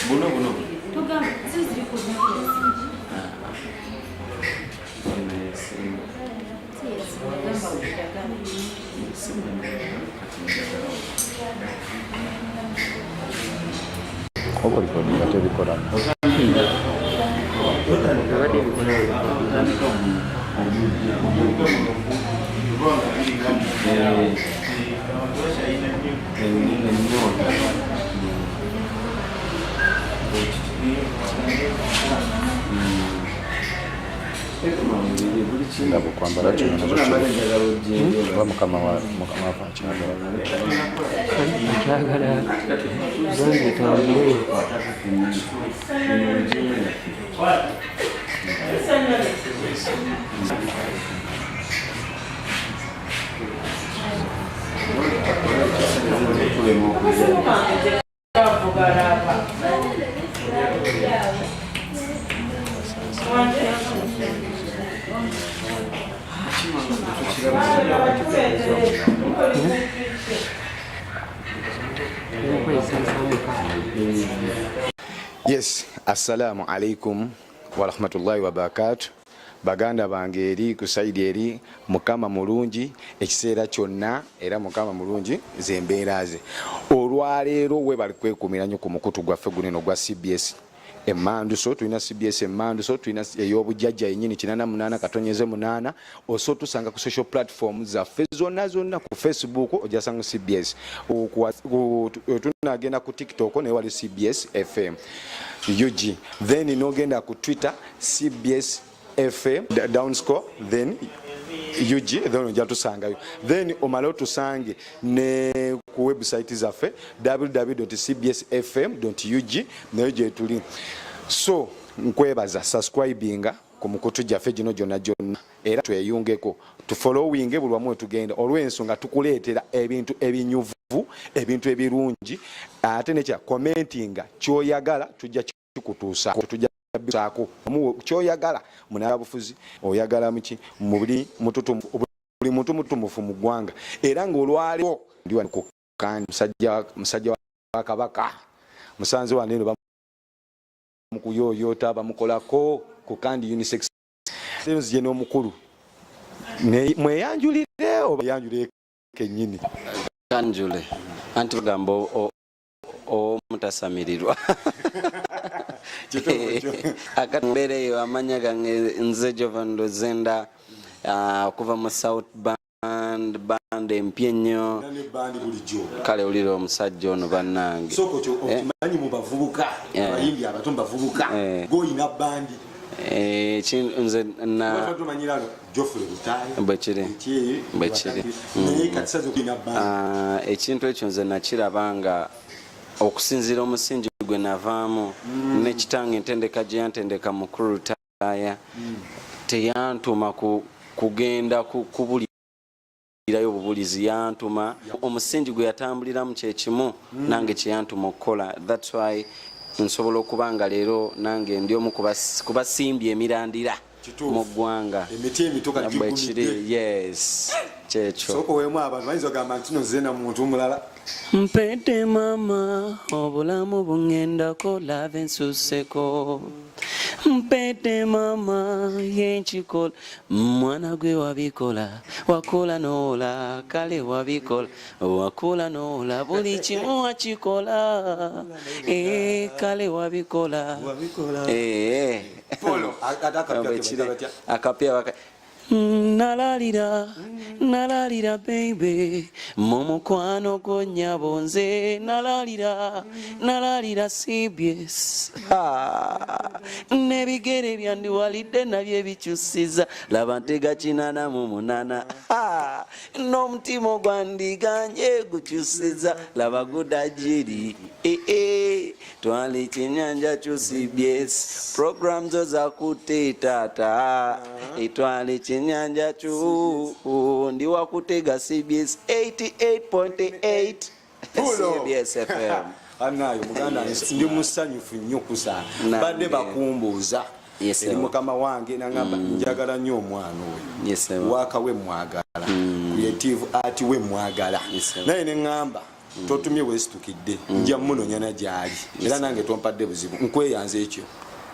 Buno. Toga ziziri kuzina. Opo rikodi nga tebikola. Ndabo kwambara kino nazo wa mukama wa Kyagala zange tambule. Yes, assalamu alaikum wa rahmatullahi wa barakatuh. Baganda bange eri kusaidi eri mukama mulungi ekiseera kyonna era mukama mulungi zembeeraze. Olwaleero we bali kwekumira nnyo ku mukutu gwaffe guneno gwa CBS Emmanduso, tulina CBS Emmanduso, tulina ey'obujjajja yennyini 88 oso tusanga ku social platform zaffe zonna ku Facebook ojasanga CBS, tunagenda ku TikTok ne wali CBS FM UG, then nogenda ku Twitter CBS FM downscore then UG, then ojja tusangayo, then omalo tusange ne ku website zaffe www.cbsfm.ug nayo gye tuli. So nkwebaza subscribinga ku mukutu gyaffe gino gyonna era tweyungeko tufollowinge buli wamu tugenda olw'ensonga tukuleetera ebintu ebinyuvu ebintu ebirungi ate nekya commentinga kyoyagala tujja kikutuusaako tujja bisako kyoyagala munabufuzi oyagala muki mubuli muntu mutumufu mu ggwanga era ng'olwaliwo ndi wano ku kandi musajja wa Kabaka musanze waneno bamukuyoyota bamukolako ku kandi unisex zije n'omukulu mweyanjulire oba yanjulire kennyini kanjule anti bagambo omutasamirirwa akatmbereyo amanya gange nze Jovan Lozenda kuva mu South Band empye nnyo kale olira omusajja ono bannange okimanyi mu bavubuka abayimbi abato bavubuka goyina bandi nze na bwekiri ekintu ekyo nze nakiraba nga okusinziira omusingi gwe navaamu nekitange entendeka gye yantendeka mukulu Lutaaya teyantuma kugenda kubulirayo obubulizi, yantuma omusingi gwe yatambuliramu kyekimu nange kyeyantuma okukola. That's why nsobola okubanga leero nange ndi omu kubasimbye emirandira mu ggwanga bwekiri. Yes, kyekyo soko wemu abantu bayinza gamba nti no zena muntu mulala mpete mama obulamu bungendako lave nsuseko mpete mama yenchikola mwana gwe wabikola wakola nola kale wabikola wakola nola buli kimu wakikola kale wabikola polo akapya nalalira baby mumukwano gwo nyabonze nalalira CBS nebigere byandiwalidde nabyo ebikyusiza laba ntega 88 n'omutima gwandiganye gukyusiza laba gudajiri twali Chinyanja kyu CBS program zo zakute tata itwali Chinyanja kyu ndi wakutega CBS 88.8 CBS FM. Anayo muganda ndi musanyufu nnyo kusa badde bakumbuza eri mukama wange nangamba njagala nnyo omwana oyo waka we mwagala creative art we mwagala naye ne ngamba totumye wesitukidde nja munonya na gyali era nange tompadde buzibu nkweyanza ekyo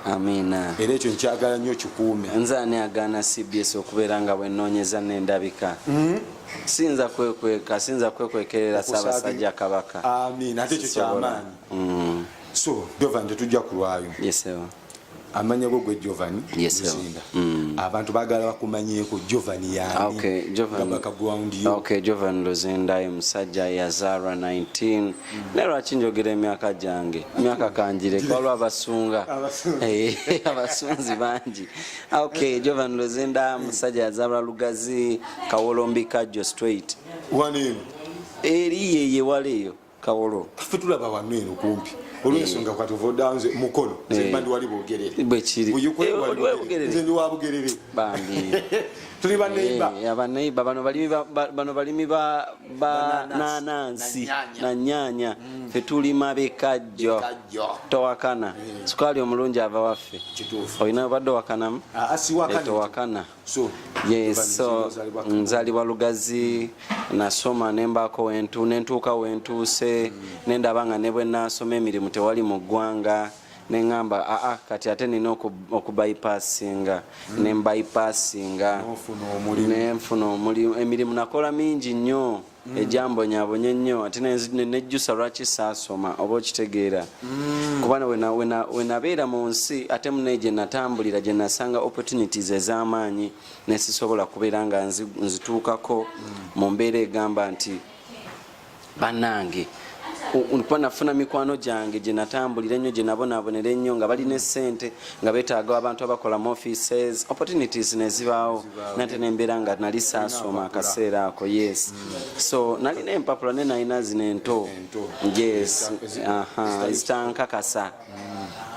amina era ekyo nkyagala nnyo kikuume nze ani agaana CBS okubeera nga bwenoonyeza n'endabika sinza kwekweka sinza kwekwekerera Ssaabasajja Kabaka amina ate ekyo kyamaanyi so Jovan tetujja kulwayo amanya go gwe Jovan Luzinda abantu bagala bakumanyeeko Jovan yani Jovan Luzinda musajja yazaalwa 19 lwaki njogera emyaka gyange myaka kanjire kwalwa abasunga abasunzi bangi Jovan Luzinda musajja yazaalwa Lugazi Kawolo Kajjo Straight waneno eri yeye waleyo Kawolo ffe tulaba wano eno kumpi olwensonga kwatuvodanze mukono zembandi wali bogerere bwekiri nze ndi wabugerere bambi tuli baneiba abaneiba bano balimi ba nanansi na nyanya ffe tulima bekajjo towakana sukali omulungi ava waffe olina badde wakanamu towakana so nzalibwa Lugazi nasoma nembako wentu nentuuka wentuuse nendaba nga ne bwe nasoma emirimu tewali mu ggwanga neŋŋamba kati ate nina okubypassinga nembypassinga nenfuna omulimu emirimu nakola mingi nnyo ejambonyabonye nnyo ate nejjusa lwaki saasoma oba okitegeera kubana wenabeera mu nsi ate munaye gye natambulira gye nasanga opportunities ez'amaanyi nesisobola kubeera nga nzituukako mu mbeera egamba nti bannange kuba nafuna mikwano gyange gye natambulira ennyo gye nabonaabonera ennyo nga balina essente nga beetaaga abantu abakola mu offices opportunities nezibaawo nate nembeera nga nali saasoma akaseera ako so nalina empapula ne nalina zino ento ezitankakasa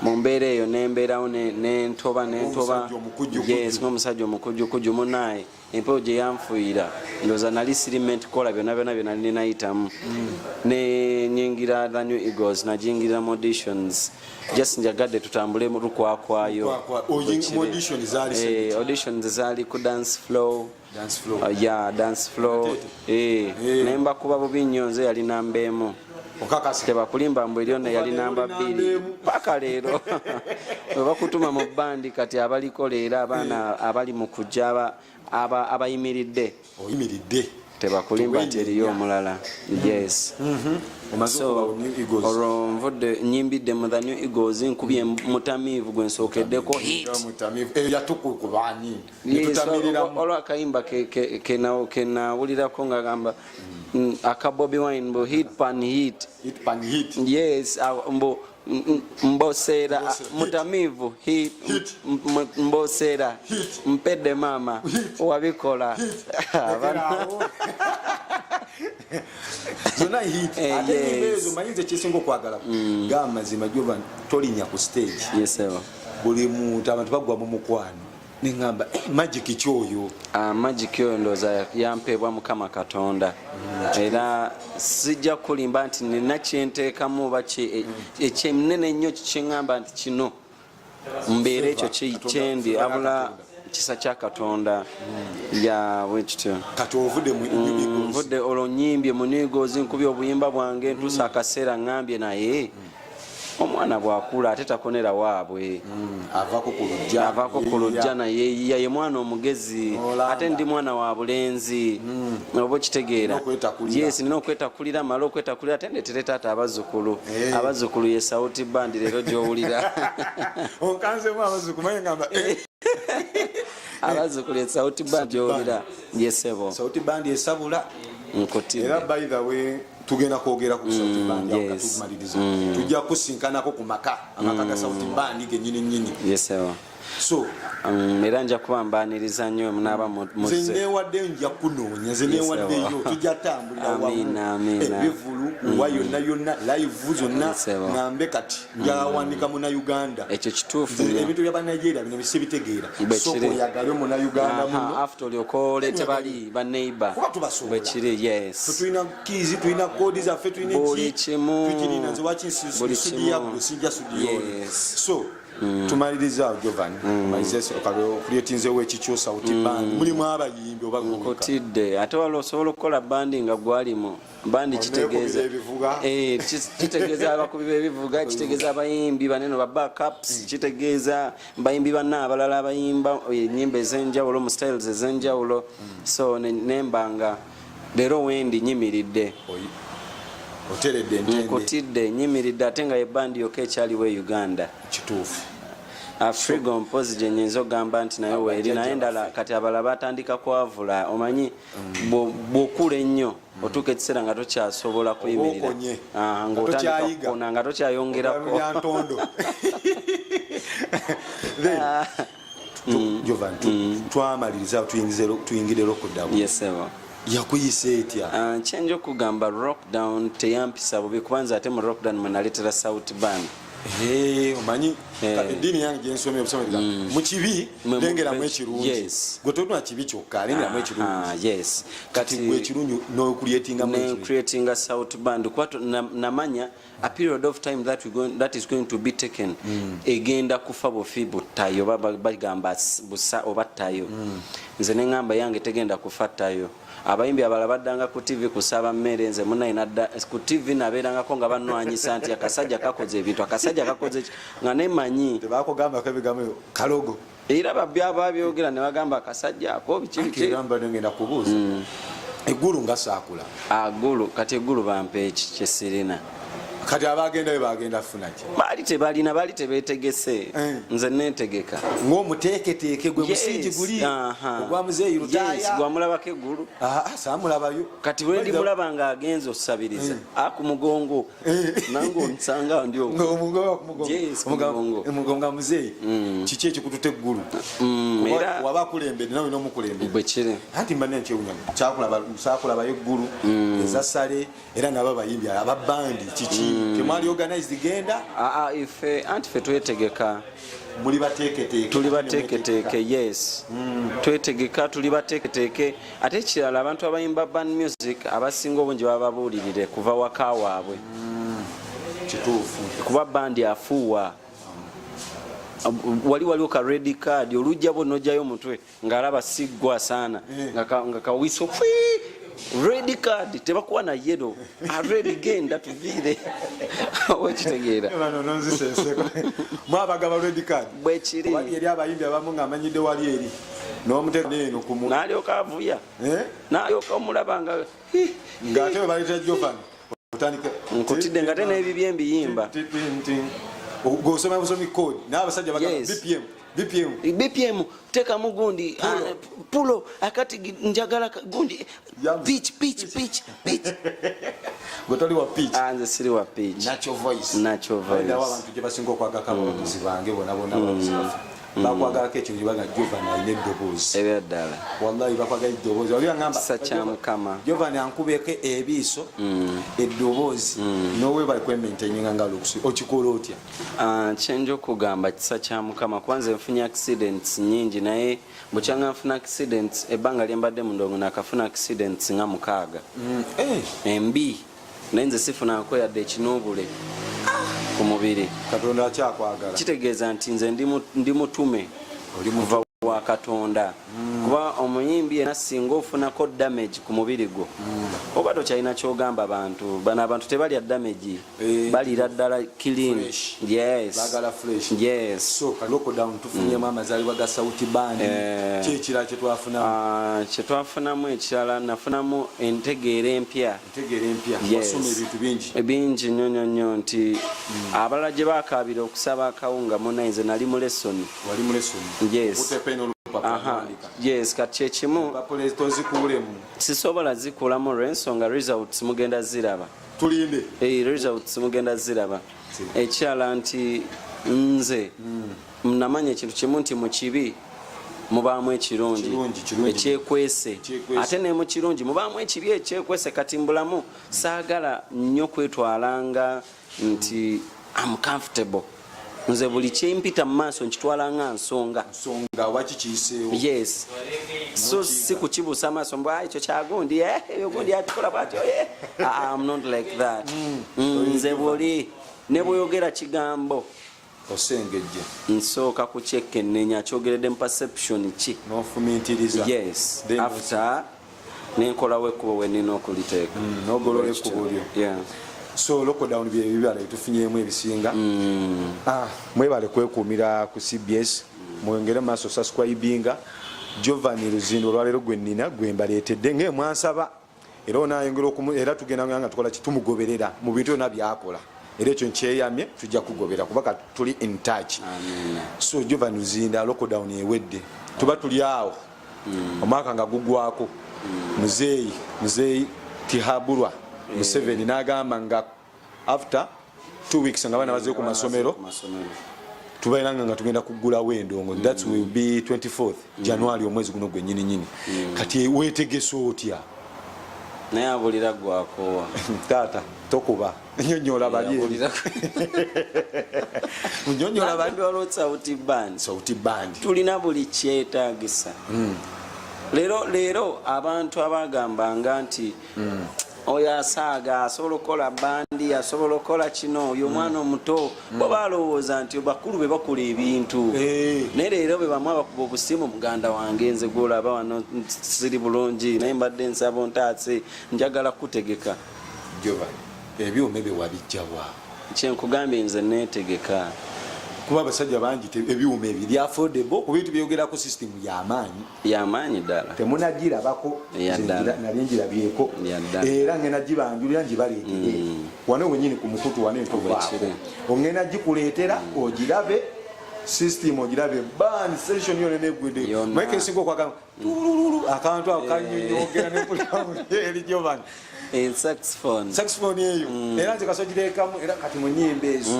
mu mbeera eyo nembeerawo nentoba ng'omusajja omukujjukujju munaye empewo gye yanfuuyira ndowooza nali sirimenti kola byonna bye nali nayitamu nenyingira the New Eagles najingirira mu auditions just njagadde tutambule mu lukwakwayo auditions zaali ku dance floor nemba kuba bubi nnyo nze yali nambeemu tebakulimba mbu eryonna yali namba 2 paka leero webakutuma mu bandi kati abaliko leero abaana abali mu kujja abayimiridde tebakulimba nti eriyo omulala olwo nvudde nyimbidde mu the New Eagles nkubye mutamiivu gwe nsookeddeko olwakayimba kenawulirako nga gamba aka Bobi Wine mbu hit pan hit mbosera mutamivu hit mbosera mpedde mama wabikola zona hit ate nibezo mayinze kyesinga okwagala gamazima Jovan tolinya ku stage buli muntu abantu bagwa mu mukwano ningamba magic kyoyo magic yo ndoza yampebwa Mukama Katonda era sijja kulimba nti nina kyenteekamu baki ekyeminene nnyo kyeŋŋamba nti kino mbeera ekyo kyendi abula kisa kya Katonda bwekityo kati ovudde mu nvudde olwo nyimbye mu New Eagles nkubye obuyimba bwange ntuusa akaseera ŋŋambye naye omwana bwakula ate takonera waabwe avako ku lujja naye ye mwana omugezi ate ndi mwana wa bulenzi oba okitegeera nina okwetakulira mala okwetakulira ate ndetere taata abazzukulu ye Sauti Band leero gy'owulira onkanzemu abazzukulu maye ngamba abazzukulu ye Sauti Band gy'owulira yesebo Sauti Band esabula nkutidde era by the way tugenda kwogera ku Sauti Band yakatumaliriza tujja kusinkanako ku amaka ga Sauti Band genyini so era nja kuba mbaniriza nnyo munaaba muze nze neewadde nja kunoonya nze neewaddeyo tujja tambulira wamu ebivulu wa yonna live zonna ngambe kati njawanika Munnayuganda ekyo kituufu ebintu bya Banigeria bino bise bitegeera so oyagale Munnayuganda muno after olyokole tebali baneighbor bwekiri tulina keys tulina kodi zaffe tulina buli kimu tukirina nze wakinsi studio sinja studio so tumaliriza Jovan maizese okuletinzewo ekikyusa utibandi mulimu abayimbi oba nkotidde ate waliwo osobola okukola bandi nga gwalimu bandi kitegeeza kitegeeza abakubi b'ebivuga kitegeeza abayimbi banene ba backups kitegeeza bayimbi banna abalala abayimba ennyimba ez'enjawulo mu styles ez'enjawulo so nembanga leero wendi nyimiridde nkotidde nyimiridde ate nga ebandi yokka ekyaliwo e Uganda kituufu Afrigo mpozi gye nyinza ogamba nti naye weeri naye endala kati abala batandika kwavula omanyi bw'okula ennyo otuuka ekiseera nga tokyasobola kuyimirira ng'otandika kukona nga tokyayongerako Jovan twamaliriza tuyingire lockdown yakuyisa etya kyenja okugamba lockdown teyampisa bubi kubanza ate mu lockdown mwenaletera South Band omanyi eddiini yange gyensomera obusomerera mu kibi lengeramu ekirungi gwe tolina kibi kyokka lengeramu ekirungi kati gwe ekirungi n'okucreatinga South Band kuba namanya a period of time that is going to be taken egenda kufa bufi buttayo bagamba busa oba ttayo nze neŋŋamba yange tegenda kufa ttayo abayimbi abala baddanga ku TV kusaba mmere nze munayina ku TV nabeerangako nga banwanyisa nti akasajja kakoze ebintu akasajja kakoze nga nemanyi tebakugamba kebigambo kalogo era babyaba byogera ne bagamba akasajja ako bikigamba ngenda kubuuza eggulu nga saakula agulu kati eggulu bampe eki kyesirina kati abagendayo bagenda funaki baali tebalina baali tebeetegese nze neetegeka ng'omuteeketeeke gwe musingi guli ogwa muzeeyi Lutaaya gwamulabako eggulu saamulabayo kati wendi mulaba nga agenza osabiriza aku mugongo nange onsanga ndi omugongo muzeeyi kiki ekikututa eggulu waba akulembedde nawe n'omukulembedde bwe kiri anti mbanne nkyewunya saakulabayo eggulu ezassale era nabo abayimbi ababandi kiki temwali organized genda ife anti fe twetegeka muli bateeketeeke tuli bateeketeeke yes twetegeka tuli bateeketeeke ate ekirala abantu abayimba band music abasinga obungi baba babuulirire kuva waka waabwe kituufu kuba bandi afuuwa waliwo ka red card olujja bonna ojjayo omutwe ng'alaba siggwa saana nga kawiso red card tebakuwa na yellow a red genda tuviire wekitegeera mwabagaba red card bwekiri wali eri abayimbi abamu ng'amanyidde wali eri n'omuteeka neeno kumu n'alyoka avuya n'alyoka omulaba ng'ate we baleeta Jovan nkutidde nga te n'ebibyo embiyimba gosoma busomi code n'abasajja bagamba BPM tekamu gundi pulo akati njagala gundi pitch gotoli wa pitch nze siri wa pitch natural voice abantu gye basinga okwagaka abawagizi bange bona bakwagalako ekintu kibaga Jovan alina eddoboozi ebyaddala wallahi bakwagala eddoboozi wali angamba kisa kya mukama Jovan ankubeko ebiiso eddoboozi nowe bali kwemaintaininga nga okikola otya kyenja okugamba kisa kya mukama kwanza nfunye accidents nyingi naye bukyanga nfuna accidents ebbanga lyembadde mu ndongo nakafuna accidents nga 6 embi naye nze sifunako yadde ekinuubule ku mubiri Katonda akyakwagala kitegeeza nti nze ndi mutume oli muva wa Katonda kuba omuyimbi yena singa ofunako damage ku mubiri gwo oba tokyalina kyogamba abantu bano abantu tebalya damage balira ddala clean so lockdown tufunyemu amazaalibwa ga South Band kyekira kyetwafunamu ekirala nafunamu entegeera empya wasoma ebintu bingi nnyo nti abalala gye baakaabira okusaba akawunga munayinze nali mu lesson yes kati kyekimu sisobola zikulamu olw'ensonga results mugenda ziraba tulinde results mugenda ziraba ekyala nti nze namanya ekintu kimu nti mu kibi mubaamu ekirungi ekyekwese ate ne mu kirungi mubaamu ekibi ekyekwese kati mbulamu saagala nnyo kwetwalanga nti am comfortable nze buli kyempita mu maaso nkitwala nga nsonga wakikiiseewo yes so si kukibuusa amaaso mbu ekyo kyagundi eyo gundi atikola bwatyo I'm not like that nze bwoli ne bweyogera kigambo osengejje nsooka kukyekennenya kyogeredde mu perception ki n'ofumiitiriza yes after nenkolawo ekkubo we nina okuliteeka n'ogolola ekkubo lyo so lockdown bye bibala bitufunyemu ebisinga mwebale kwekuumira ku CBS mwengere maaso subscribinga Giovanni Luzindo olwaleero gwe nnina gwe mbaleetedde ng'emwansaba era onayongera era tugenda nga tukola kitumugoberera mu bintu byonna byakola era ekyo nkyeyamye tujja kugobera kubaka tuli in touch. So Giovanni Luzindo lockdown ewedde tuba tuli awo omwaka nga gugwako muzeeyi Tihabulwa Museveni n'agamba nga after 2 weeks nga bana bazze ku masomero tubairanga nga tugenda kugulawo endongo. That will be 24th January omwezi guno gwe nyini kati weetegese otya naye abulira gwakoowa taata tokuba nnyonnyola bali nnyonnyola bali waliwo sauti band tulina buli kyetaagisa leero abantu abagambanga nti oyo asaaga asobola okukola bandi asobola okukola kino oyo omwana omuto bo balowooza nti bakulu be bakola ebintu naye leero be bamu abakuba obusimu muganda wange nze gwolaba wano siri bulungi naye mbadde nsaba ontaase njagala kutegeka ebyuma bye wabijjawa kyenkugambye nze neetegeka kuba abasajja bangi ebyuma ebyo bya affordable ku bintu byogera ku system yamaanyi ddala temunagirabako nali njirabyeko era ngenda gibanjulira njibaleetere wano wenyini ku mukutu wane ntovaako ongenda gikuleetera ogirabe system ogirabe ban session yone negwede mweke esinga okwagamba akantu ako kanyonyogera nepulamu eri Giovanni saxophone eyo era nze kasogirekamu era kati mu nnyimba ezo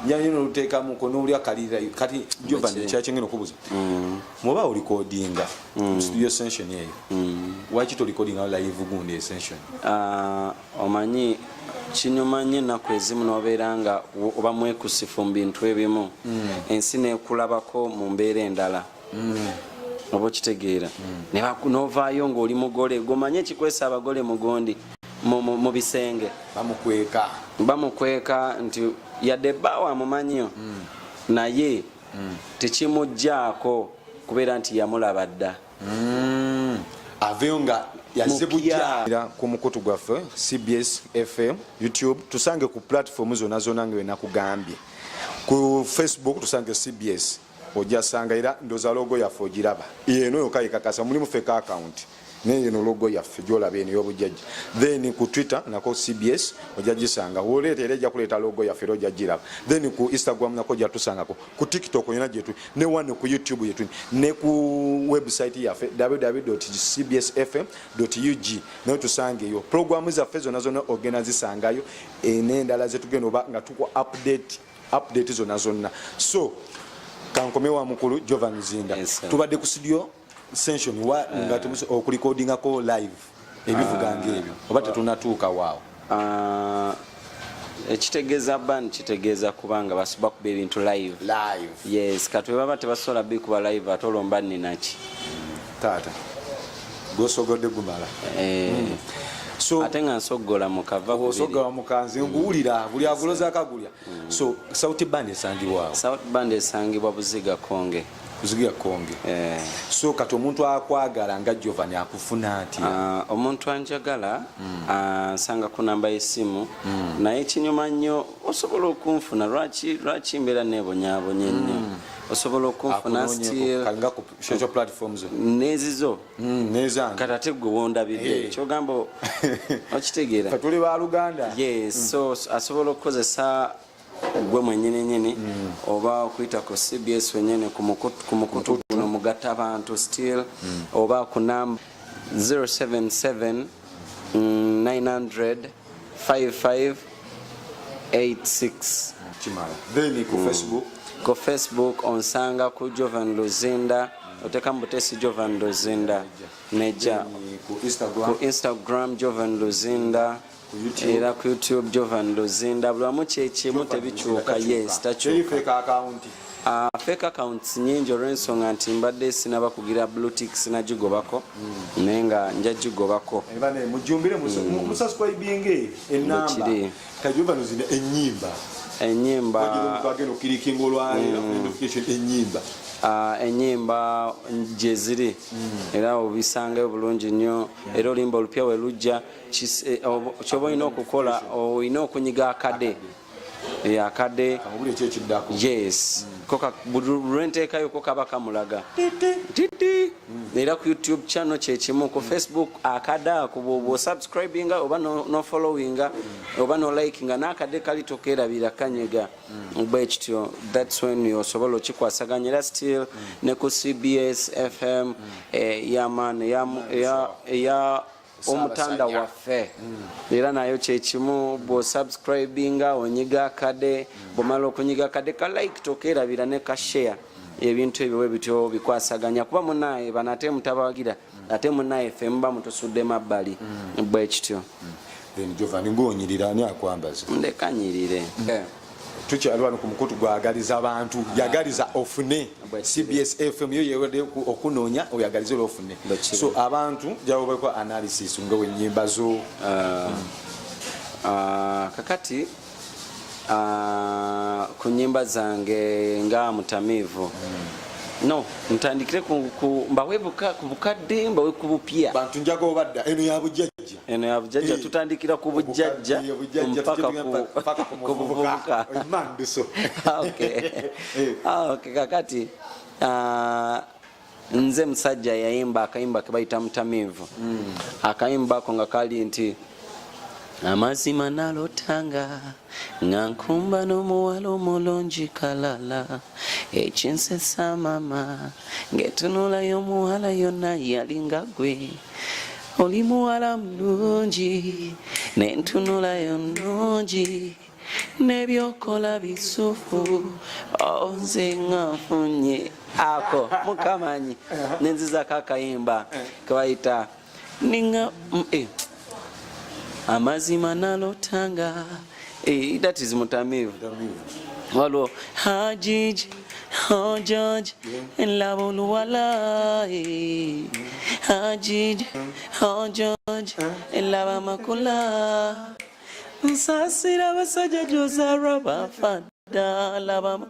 nyanyino oluteekamu konoolya kalira kati Giovanni kyakingena okubuza muba olikodinga studio session eyo waki tolikodinga live gundi session omanyi kinyuma nnyo ennaku ezimu n'obeera nga oba mwekusifu mu bintu ebimu ensi neekulabako mu mbeera endala oba okitegeera novaayo ng'oli mugole gomanye ekikwesa abagole mugondi mu bisenge bamukweka nti yadde bbaawo amumanyiyo naye tekimugjaako kubeera nti yamulaba dda aveyo nga yazibujja ku mukutu gwaffe CBS FM YouTube tusange ku platform zonna nga wenakugambye ku Facebook tusange CBS ojasanga era ndoza logo yaffe ogiraba yeno yokayikakasa mulimu fake account naye no logo yaffe gyolaba eno y'obujjajja then ku Twitter nako CBS ojagisanga woleetera ejja kuleeta logo yaffe ero ojagiraba then ku Instagram nako jatusangako ku TikTok yona gyetu ne wano ku YouTube yetu ne ku website yaffe www.cbsfm.ug nayo tusangeyo programu zaffe zonna ogenda zisangayo n'endala zetugenda oba nga tuko update zonna so kankomewa mukulu Giovanni Luzindo tubadde ku studio session nga okulikodingako live ebivuganga ebyo oba tetunatuuka waawo ekitegeeza band kitegeeza kubanga bakuba ebintu live yes kati baba tebasobola bikuba live ate olomba ninaki taata gosogodde gumala so ate nga nsogola mukava osogola mukanze nguwulira buli aguloza akagulya so sauti band esangibwa Buziga Konge so kati omuntu akwagala nga Giovanni akufuna atya omuntu anjagala nsanga ku namba y'essimu naye ekinyuma nnyo osobola okunfuna lwaki mbeera nebonyaabonye nnyo osobola okunfuna still kalinga ku social platforms nezizo nezange kati ate gwe wondabidde kyogamba okitegeera katuli ba Luganda yes so asobola okukozesa gwe mwennyini oba okuyita ku CBS wennyini ku mukutu guno mugatta abantu still oba ku namba 077 900 5586 kimala then ku Facebook onsanga ku Giovanni Luzindo otekamu butesi Giovanni Luzindo neja ku Instagram Giovanni Luzindo era ku YouTube Giovanni Luzindo bulamu kyekimu tebikyuka yes takyuka fake accounts nyingi olw'ensonga nti mbadde sinaba kugira blue tick sinagigobako naye nga njagigobako mujumbire musubscribinge enamba ka Giovanni Luzindo ennyimba enyimba enyimba gye ziri era obisangayo bulungi nnyo era olimba olupya we lujja kyoba olina okukola olina okunyiga akade akade yes lwenteekayo ko kaba kamulaga era ku YouTube channel kyekimu ku Facebook akade ako bwosubscribinga oba no followinga oba no likinga n'akade kali tokerabira kanyega bwekityo that's when osobola okikwasaganya era still ne ku CBS FM yaman ya omutanda waffe era nayo kyekimu bwosubscribinga onyiga akade bwomala okunyiga akade ka like tokerabira ne ka share ebintu ebyo bwe bityo bikwasaganya kuba munaye banate mutabagira ate munaye ffe muba mutusudde mabbali bwekityo Giovanni ng'onyirira ani akwambaza ndekanyirire tukyali wano ku mukutu gwagaliza abantu yagaliza ofune CBS FM yo yewede okunoonya oyagaliza ofune so abantu jawobeko analysis ngawe nyimba zo kakati ku nyimba zange nga mutamivu no ntandikire ku mbawebuka ku bukadde mbawe ku bupya bantu njago obadda eno ya bujjajja tutandikira ku bujjajja mpaka ku buvubuka manduso okay kakati nze musajja yayimba akayimba kebayita mutamivu akayimba ko nga kali nti amazima nalotanga nga nkumba n'omuwala omulungi kalala ekinsesa mama ng'etunulayo omuwala yonna yalinga gwe oli muwala mulungi n'entunulayo nnungi n'ebyokola bisufu nze nga nfunye ako mukamanyi nenzizako akayimba kebayita ninga amazima nalotanga that is mutamivu walo hajiji hojaji labo luwala hajiji hojaji laba makula nsasira basajja jozara bafada laba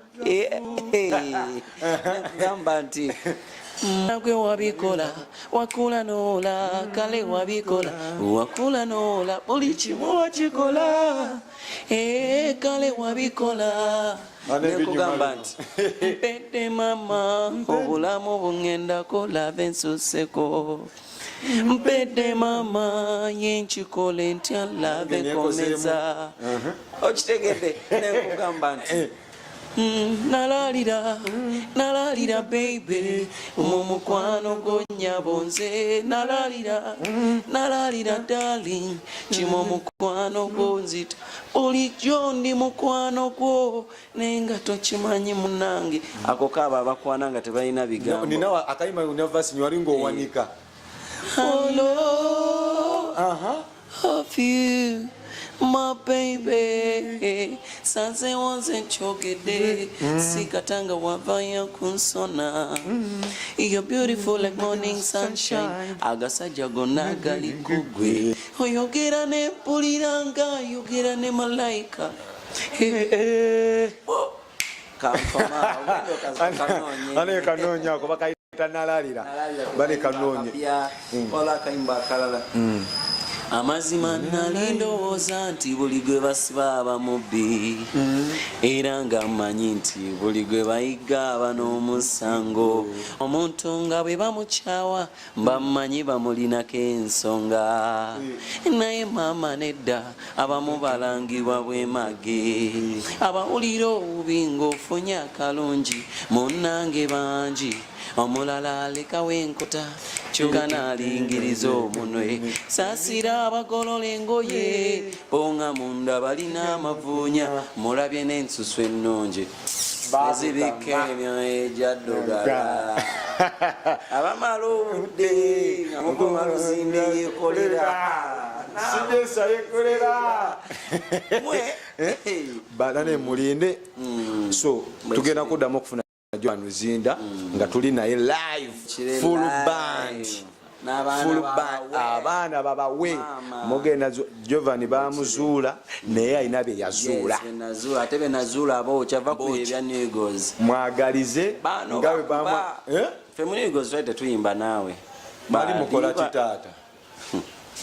gamba nti nagwe wabikola wakula nola kale wabikola wakula nola buli kimu wakikola kale wabikola nekugamba nti mpedde mama obulamu bungenda kolaba ensuseko mpedde mama yenkikole ntya lave komeza okitegedde nekugamba nti nalalira baby mumukwano gonyabonze nalalira darling chimo mukwano gonzita bulijjo ndi mukwano gwo nenga tokimanyi munange ako kaba abakwana nga tebalina bigambo ninawa akayima univasi nyali ng'owanika of you my baby sanze wonze nchogede sikatanga wavaya kunsona you're beautiful like morning sunshine agasajja gonna gali kugwe oyogera ne puliranga oyogera ne malaika kampama ane kanonya ko bakayita nalalira bane kanonye wala kaimba kalala amazima nalindowooza nti buli gwe basiba abamubbi era nga mmanyi nti buli gwe bayiga aba n'omusango omuntu nga bwe bamukyawa bammanyi bamulinako ensonga naye maama nedda abamu balangibwa bwemage abawulira obubi ng'ofunye akalungi munnange bangi omulala alekawo enkota kyokka n'alingiriza omunwe saasira abagolola engoye bonga munda balina amavuunya mulabye n'ensusu ennungi ezibika emyoyo egyaddugala abamala obudde ngamukomala ozimbe yekolera sidesa yekolera banane mulinde so tugenda kuddamu okufuna Joan Zinda nga tuli naye live full band abaana babawe mugenda Jovan bamuzuula naye alina bye yazuula ate benazuula abo kyava ku ebya Negos mwagalize nga bwe ffe mu Negos twali tuyimba naawe bali mukola kitaata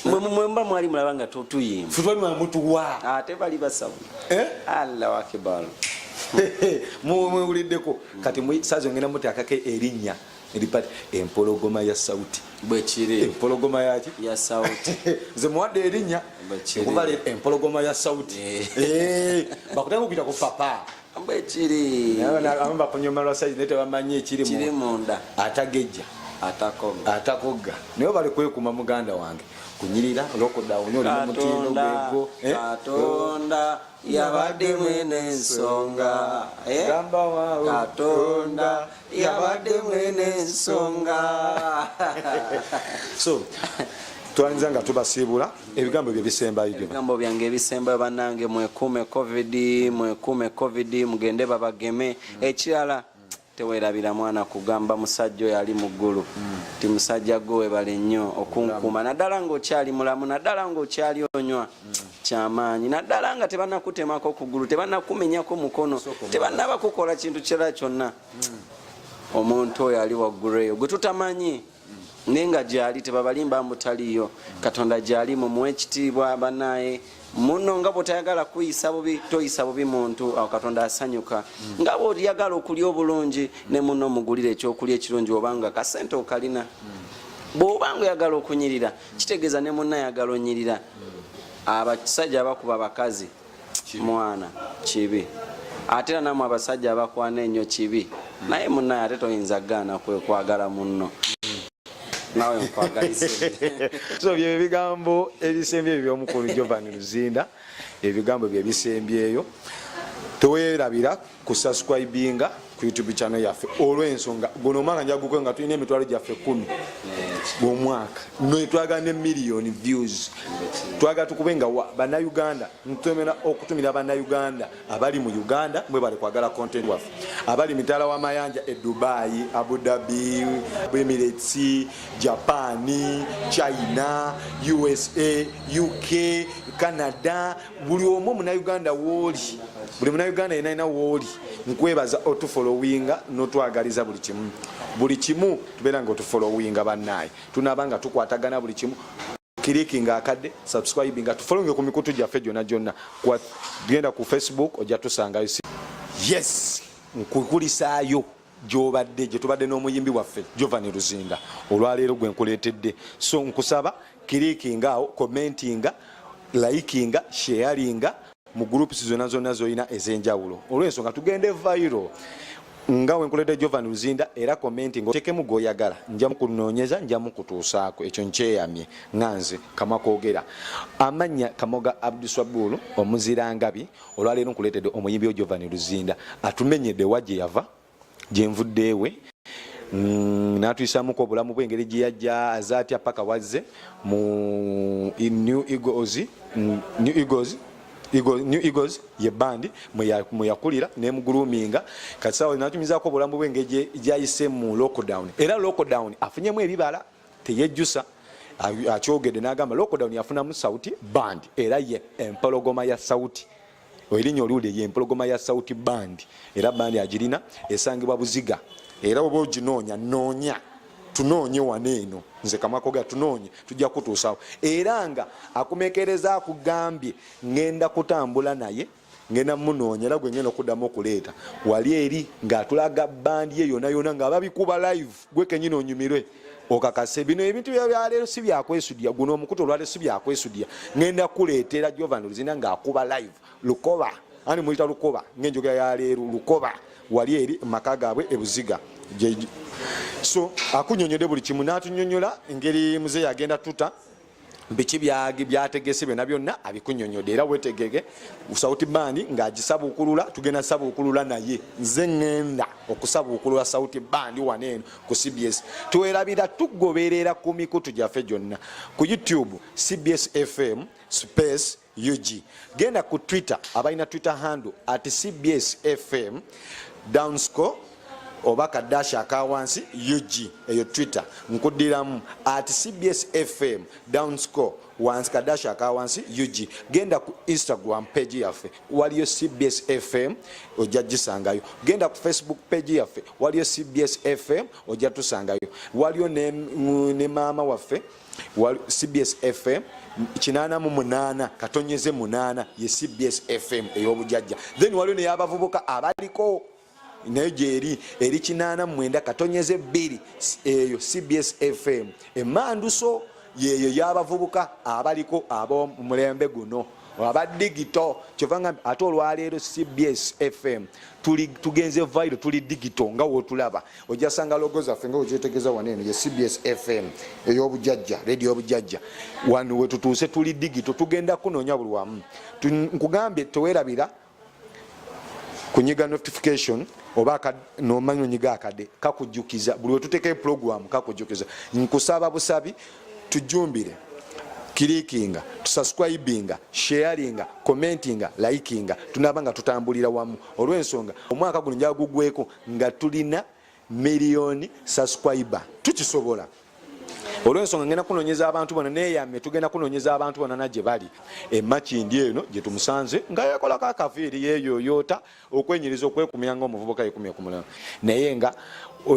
mwemba mwali mulaba nga tuyimba ffe twali mutuwa ate bali basawu Allahu akbar mwewuliddeko kati sazo ngenda muteekako erinnya eripati empologoma ya sauti bwekiri empologoma yaki ya sauti nze muwadde erinnya okuva empologoma ya sauti bakutanga okuyita ku papa bwekiri abamu bakunyoma lwa saizi naye tebamanyi ekiri munda atagejja atakogga naye bali kwekuma muganda wange kunyirira lockdown oli mu mutindo gwego Katonda yabadde mwene ensonga Katonda yabadde mwene ensonga so twanza nga tubasiibula ebigambo bye bisembayo ebigambo byange ebisembayo bannange mwekuume covid mugende babageme ekirala teweerabira mwana kugamba musajja oyo ali mu ggulu ti musajja gwe webale nnyo okunkuuma naddala ng'okyali mulamu naddala ng'okyali onywa kyamaanyi naddala nga tebannakutemako ku ggulu tebannakumenyako mukono tebannaba kukola kintu kirala kyonna omuntu oyo ali waggulu eyo gwe tutamanyi naye nga gyali tebabalimba mutaliyo Katonda gyali mumuwe ekitiibwa banaye muno nga bwotayagala kuyisa bubi toyisa bubi muntu awo Katonda asanyuka nga bw'oyagala okulya obulungi ne muno mugulire ekyokulya ekirungi obanga kasente okalina bw'obanga oyagala okunyirira kitegeeza ne munna ayagala onyirira abasajja abakuba abakazi mwana kibi ate era namwe abasajja abakwana ennyo kibi naye munnaye ate toyinza gaana kwagala munno nawe nkwagalize so bye bigambo ebisembye by'omukulu Jovan Luzinda ebigambo bye bisembyeyo teweerabira ku subscribinga ku YouTube channel yaffe olw'ensonga guno manga njaguko nga tulina emitwalo gyaffe 10 bw'omwaka twagala ne million views twagala tukubenga bannayuganda ntumira okutumira bannayuganda abali mu Uganda mwe bali kwagala content waffe abali mitala w'amayanja e Dubai, Abu Dhabi, Emirates, Japan, China, USA, UK, Canada, buli omu munnayuganda w'oli buli munnayuganda yenna w'oli nkwebaza otufollowinga n'otwagaliza buli kimu tubeera nga otufollowinga bannaye tunabanga tukwatagana buli kimu kilikinga akadde subscribing tufollowinge ku mikutu gyaffe gyonna genda ku Facebook ojja tusangayo yes nkukulisaayo gyobadde gye tubadde n'omuyimbi waffe Jovan Luzinda olwaleero gwe nkuleetedde so nkusaba kilikinga awo commentinga likinga sharinga mu groups zonna zoyina ez'enjawulo olw'ensonga tugende viral nga wenkuledde Jovan Luzinda era commenting otekemu goyagala njamu kunoonyeza njamu kutuusaako ekyo nkyeyamye nganze kamakoogera amanya Kamoga Abduswabulu omuzirangabi olwaleero nkuleetedde omuyimbi Jovan Luzinda atumenyedde wajje yava gyenvuddeewe n'atuyisamuko obulamu bw'engeri gye yajja azaatya paka wazze mu New Eagles ye bandi mwe yakulira ne muguluminga kasawo natumizaako obulamu bw'engeri gyayise mu lockdown era lockdown afunyemu ebibala teyejjusa akyogedde n'agamba lockdown yafunamu sauti band era ye empologoma ya sauti erinnya oliwulire ye empologoma ya sauti band era bandi agirina esangibwa Buziga era oba oginoonya noonya tunoonye waneeno nze Kamakoga tunoonye tujja kutuusawo era nga akumekereza akugambye ngenda kutambula naye ngenda munoonya era gwe ngenda okuddamu okuleeta wali eri ng'atulaga bandi ye yonna nga babikuba live gwe kenyini onyumirwe okakase bino ebintu byaleero si byakwesudya guno omukutu olwaleero si byakwesudya ngenda kuleetera Jovan Luzinda ng'akuba live lukoba ani muyita lukoba ng'enjogera yaleero lukoba wali eri maka gaabwe e Buziga so akunyonyodde buli kimu n'atunyonyola engeri muzeeyi agenda tuta biki byategese byonna abikunyonyodde era wetegege sauti bandi ng'agisabuukulula tugenda sabuukulula naye nze ŋŋenda okusabuukulula sauti bandi waneeno ku CBS tuwerabira tugoberera ku mikutu gyaffe gyonna ku YouTube CBS FM space UG genda ku Twitter abalina Twitter handle at CBS FM _ oba kadasha akawansi UG eyo Twitter nkudiramu @CBS_FM downscore wansi kadasha akawansi UG. Genda ku Instagram page yaffe waliyo CBS FM ojja gisangayo. Genda ku Facebook page yaffe waliyo CBS FM ojja tusangayo. Waliyo ne mama waffe CBS FM 88 katonyeze 8 ye CBS FM ey'obujjajja. Then waliyo ne yabavubuka abaliko nayo gyeri eri 89 katonyeze 2 eyo CBS FM emanduso yeyo yabavubuka abaliko ab'omulembe guno aba digital kyovanga ate olwaleero CBS FM tugenze viral tuli digital nga wotulaba ojja sanga logo zaffe nga okyetegeeza wanene ye CBS FM ey'obujjajja radio y'obujjajja wano wetutuuse tuli digital tugenda kunoonya buli wamu. Nkugambye teweerabira kunyiga notification oba nomanyi onyiga akade kakujjukiza buli wetuteekayo program kakujjukiza. Nkusaba busabi tujumbire kilikinga tusubscribinga sharinga commentinga likinga tunabanga tutambulira wamu olw'ensonga omwaka guno njaga gugweko nga tulina miliyoni subscriber tukisobola. Olw'ensonga ngenda kunoonyeza abantu bonna neeyame tugenda kunoonyeza abantu bonna najje bali emakindi eno gye tumusanze nga yakolako akaviiri yeeyoyoota okwenyiriza okwekumya ng'omuvubuka yekumya ku mulambo naye nga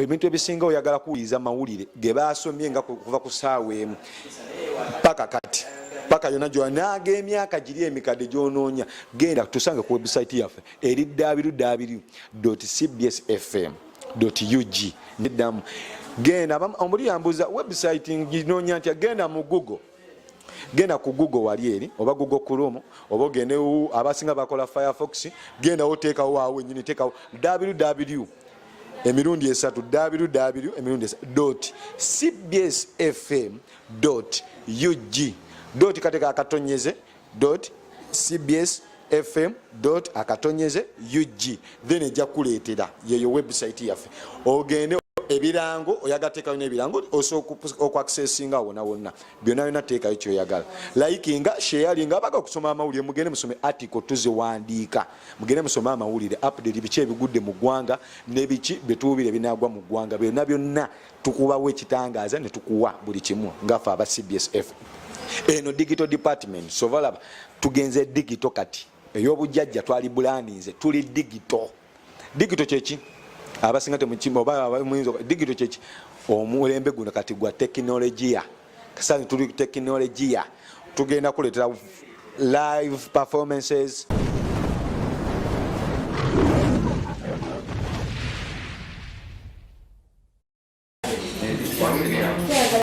ebintu ebisinga oyagala kuwuliriza mawulire ge baasomye nga kuva ku ssaawa emu paka kati paka yonna gy'onaagemyaka giri emikadde gy'onoonya genda tusange ku website yaffe eri www.cbsfm.ug neddamu genda omuli yambuza website ginoonya ntya genda mu Google genda ku Google wali eri oba Google Chrome oba ogende abasinga bakola Firefox genda oteekawo waawe nyini teekawo www.cbsfm.ug kateka akatonyeze .cbsfm.akatonyeze.ug then ejja kuleetera yeyo website yaffe ogende ebirango oyagateekayo n'ebirango osobola okwaccessinga wonna byonna byonna teekayo kyoyagala likinga sharinga abaga okusoma amawulire mugende musome article tuziwandiika mugende musome amawulire update biki ebigudde mu ggwanga nebiki betuubire binagwa mu ggwanga byonna tukubawo ekitangaaza ne tukuwa buli kimu ngaffe aba CBSF eno digital department sovalaba tugenze digital kati ey'obujjajja twali bulaninze tuli digital kyeki abasinga temukimu oba muyinza digital kyeki omulembe guno kati gwa tekinologiya kasani tuli tekinologiya tugenda kuleetera live performances